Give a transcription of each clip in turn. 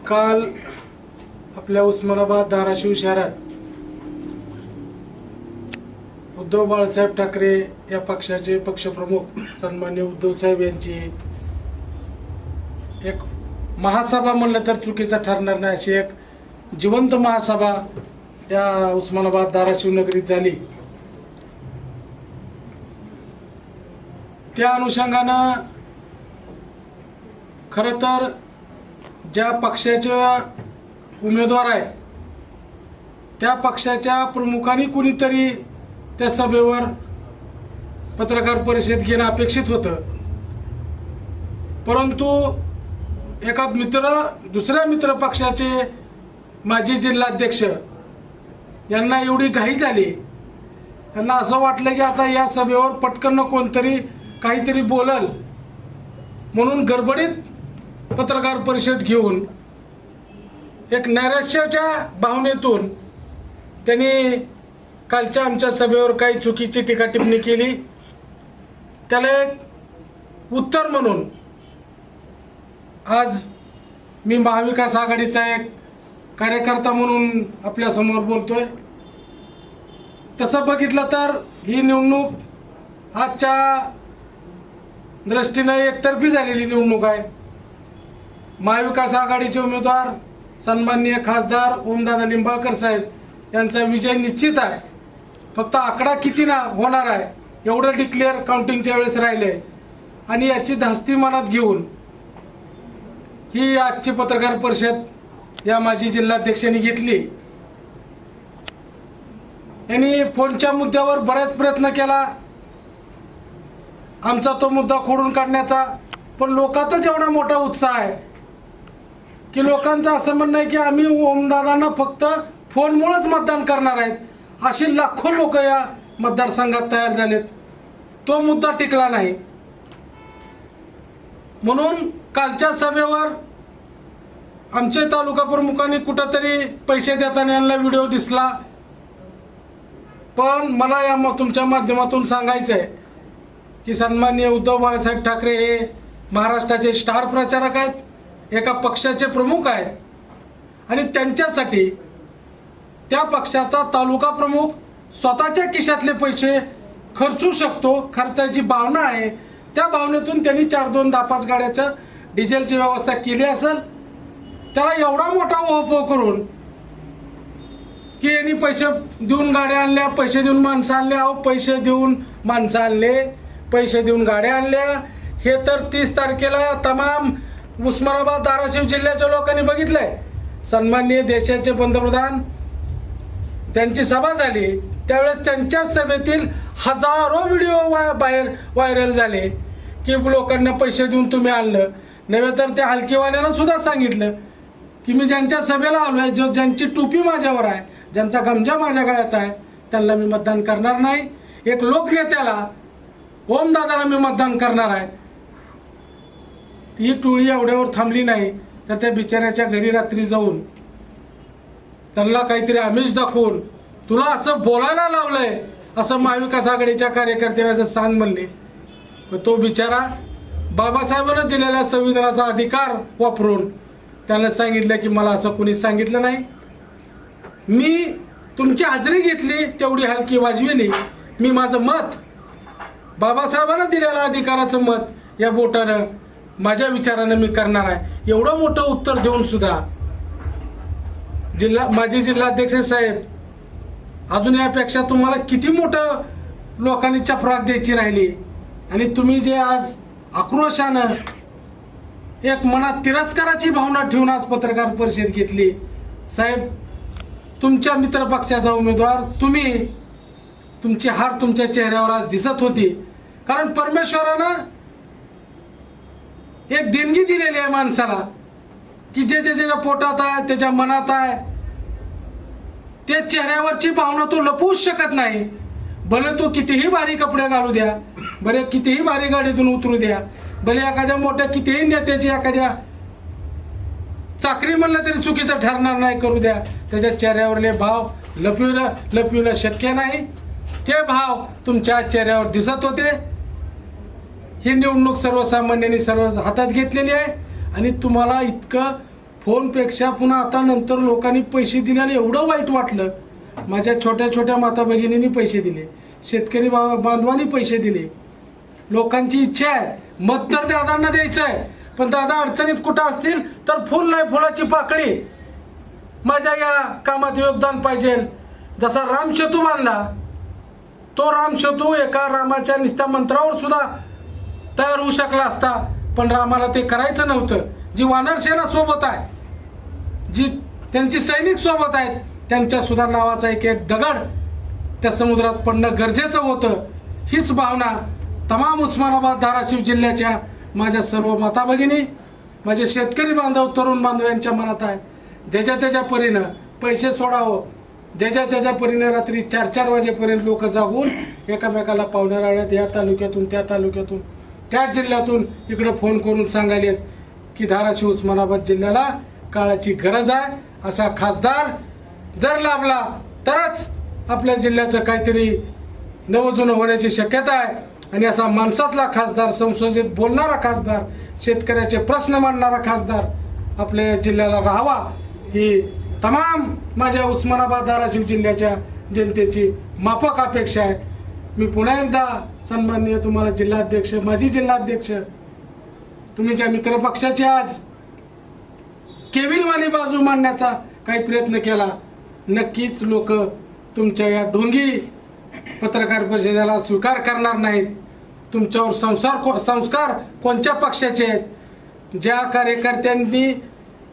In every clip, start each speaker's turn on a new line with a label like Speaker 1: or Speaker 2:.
Speaker 1: काल आपल्या उस्मानाबाद धाराशिव शहरात उद्धव बाळासाहेब ठाकरे या पक्षाचे पक्षप्रमुख सन्मान्य उद्धव साहेब यांची एक महासभा म्हणलं तर चुकीचं ठरणार नाही अशी एक जिवंत महासभा या उस्मानाबाद धाराशिव नगरीत झाली। त्या अनुषंगानं खरं तर ज्या पक्षाच्या उमेदवार आहेत त्या पक्षाच्या प्रमुखांनी कुणीतरी त्या सभेवर पत्रकार परिषद घेणं अपेक्षित होतं, परंतु एका दुसऱ्या मित्र पक्षाचे माजी जिल्हाध्यक्ष यांना एवढी घाई झाली, त्यांना असं वाटलं की आता या सभेवर पटकन कोणतरी काहीतरी बोलल म्हणून गडबडीत पत्रकार परिषद घेऊन एक नैराश्याच्या भावनेतून त्यांनी कालच्या आमच्या सभेवर काही चुकीची टीका टिप्पणी केली। त्याला एक उत्तर म्हणून आज मी महाविकास आघाडीचा एक कार्यकर्ता म्हणून आपल्या समोर बोलतोय। तसं बघितलं तर ही निवडणूक आजच्या दृष्टीने एकतर्फी झालेली निवडणूक आहे। महाविकास आघाडीचे उमेदवार सन्माननीय खासदार ओमदादा लिंबाळकर साहेब यांचा विजय निश्चित आहे। फक्त आकडा किती ना होणार आहे एवढं डिक्लेअर काउंटिंगच्या वेळेस राहिले आणि याची धास्ती मनात घेऊन ही आजची पत्रकार परिषद या माजी जिल्हाध्यक्षांनी घेतली। यांनी फोनच्या मुद्द्यावर बराच प्रयत्न केला आमचा तो मुद्दा खोडून काढण्याचा, पण लोकांतच एवढा मोठा उत्साह आहे की लोकांचं असं म्हणणं आहे की आम्ही ओमदादांना फक्त फोनमुळेच मतदान करणार आहेत, अशी लाखो लोक या मतदारसंघात तयार झालेत। तो मुद्दा टिकला नाही म्हणून कालच्या सभेवर आमचे तालुका प्रमुखांनी कुठंतरी पैसे देताना यांना व्हिडिओ दिसला, पण मला या तुमच्या माध्यमातून सांगायचं आहे की सन्माननीय उद्धव बाळासाहेब ठाकरे हे महाराष्ट्राचे स्टार प्रचारक आहेत, एका पक्षाचे प्रमुख आहेत आणि त्यांच्यासाठी त्या पक्षाचा तालुका प्रमुख स्वतःच्या खिशातले पैसे खर्चू शकतो, खर्चाची भावना आहे। त्या भावनेतून त्यांनी 4-2 10-5 गाड्याचं डिझेलची व्यवस्था केली असेल। त्याला एवढा मोठा ओहपोह करून की यांनी पैसे देऊन गाड्या आणल्या, पैसे देऊन माणसं आणल्या, अहो पैसे देऊन माणसं आणले, पैसे देऊन गाड्या आणल्या, हे तर 30 तारखेला तमाम उस्मानाबाद धाराशिव जिल्ह्याच्या लोकांनी बघितलंय। सन्माननीय देशाचे पंतप्रधान त्यांची सभा झाली त्यावेळेस त्यांच्या सभेतील हजारो व्हिडिओ बाहेर व्हायरल झाले की लोकांना पैसे देऊन तुम्ही आणलं नव्हे तर त्या हलकीवाल्यानं सुद्धा सांगितलं की मी ज्यांच्या सभेला आलोय, ज्यांची टोपी माझ्यावर आहे, ज्यांचा गमजा माझ्या गळ्यात आहे, त्यांना मी मतदान करणार नाही। एक लोकनेत्याला ओमदादाला मी मतदान करणार आहे। ती टोळी एवढ्यावर थांबली नाही तर त्या बिचाऱ्याच्या घरी रात्री जाऊन त्यांना काहीतरी आमिष दाखवून तुला असं बोलायला लावलंय असं महाविकास आघाडीच्या कार्यकर्त्यांना सांग म्हणले। तो बिचारा बाबासाहेबांना दिलेल्या संविधानाचा अधिकार वापरून त्यानं सांगितलं की मला असं कोणी सांगितलं नाही, मी तुमची हाजरी घेतली तेवढी हलकी वाजविली, मी माझं मत बाबासाहेबांना दिलेल्या अधिकाराचं मत या बोटानं माझ्या विचारानं मी करणार आहे। एवढं मोठं उत्तर देऊन सुद्धा माजी जिल्हाध्यक्ष साहेब अजून यापेक्षा तुम्हाला किती मोठं लोकांनी चपराक द्यायची राहिली आणि तुम्ही जे आज आक्रोशानं एक मनात तिरस्काराची भावना ठेवून आज पत्रकार परिषद घेतली। साहेब तुमच्या मित्र पक्षाचा उमेदवार तुम्ही, तुमची हार तुमच्या चेहऱ्यावर आज दिसत होती, कारण परमेश्वरानं एक देणगी दिलेली आहे माणसाला की जे ज्याच्या पोटात आहे त्याच्या मनात आहे ते चेहऱ्यावरची भावना तो लपवूच शकत नाही। भले तो कितीही भारी कपडे घालू द्या, भले कितीही भारी गाडीतून उतरू द्या, भले एखाद्या मोठ्या कितीही नेत्याची एखाद्या चाकरी म्हणलं तरी चुकीचं ठरणार नाही करू द्या, त्याच्या चेहऱ्यावरले भाव लपविणं शक्य नाही। ते भाव तुमच्या चेहऱ्यावर दिसत होते। ही निवडणूक सर्वसामान्यांनी सर्व हातात घेतलेली आहे आणि तुम्हाला इतकं फोनपेक्षा पुन्हा आता नंतर लोकांनी पैसे दिल्याने एवढं वाईट वाटलं. माझ्या छोट्या छोट्या माता भगिनींनी पैसे दिले, शेतकरी बांधवांनी पैसे दिले. लोकांची इच्छा आहे मत तर दादांना द्यायचं आहे, पण दादा अडचणीत कुठं असतील तर फुल नाही फुलाची पाकळी, माझ्या या कामात योगदान पाहिजे. जसा रामसेतू बांधला, तो रामसेतू एका रामाच्या निस्त्या मंत्रावर सुद्धा तयार होऊ शकला असता, पण रामाला ते करायचं नव्हतं. जी वानरसेना सोबत आहे, जी त्यांची सैनिक सोबत आहेत, त्यांच्या सुद्धा नावाचा एक एक दगड त्या समुद्रात पडणं गरजेचं होतं. हीच भावना तमाम उस्मानाबाद धाराशिव जिल्ह्याच्या माझ्या सर्व माता भगिनी, माझे शेतकरी बांधव, तरुण बांधव यांच्या मनात आहे. ज्याच्या त्याच्या परीनं पैसे सोडावं, ज्याच्या परीने रात्री 4-4 वाजेपर्यंत लोक जागून एकामेकाला पाहुण्या रावळ्यात या तालुक्यातून त्या तालुक्यातून त्या जिल्ह्यातून इकडे फोन करून सांगायलेत की धाराशिव उस्मानाबाद जिल्ह्याला काळाची गरज आहे. असा खासदार जर लाभला तरच आपल्या जिल्ह्याचं काहीतरी नवजुनं होण्याची शक्यता आहे. आणि असा माणसातला खासदार, संसदेत बोलणारा खासदार, शेतकऱ्याचे प्रश्न मांडणारा खासदार आपल्या जिल्ह्याला राहावा, ही तमाम माझ्या उस्मानाबाद धाराशिव जिल्ह्याच्या जनतेची माफक अपेक्षा आहे. मी पुन्हा एकदा सन्माननीय तुम्हाला जिल्हाध्यक्ष, माजी जिल्हाध्यक्ष, तुम्ही ज्या मित्रपक्षाचे आज केविलवाणी बाजू मांडण्याचा काही प्रयत्न केला, नक्कीच लोक तुमच्या या ढोंगी पत्रकार परिषदेला स्वीकार करणार नाहीत. तुमच्यावर संस्कार कोणत्या पक्षाचे आहेत? ज्या कार्यकर्त्यांनी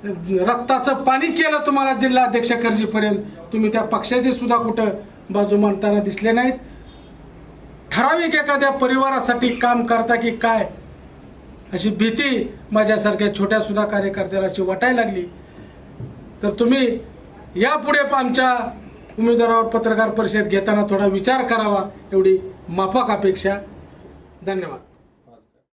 Speaker 1: रक्ताचं पाणी केलं तुम्हाला जिल्हाध्यक्ष कर्जीपर्यंत, तुम्ही त्या पक्षाचे सुद्धा कुठं बाजू मांडताना दिसले नाहीत. ठराविक एखाद्या परिवारासाठी काम करता की काय, अशी भीती माझ्यासारख्या छोट्या सुद्धा कार्यकर्त्याला अशी वाटायला लागली. तर तुम्ही यापुढे आमच्या उमेदवारावर पत्रकार परिषद घेताना थोडा विचार करावा, एवढी माफक अपेक्षा. धन्यवाद.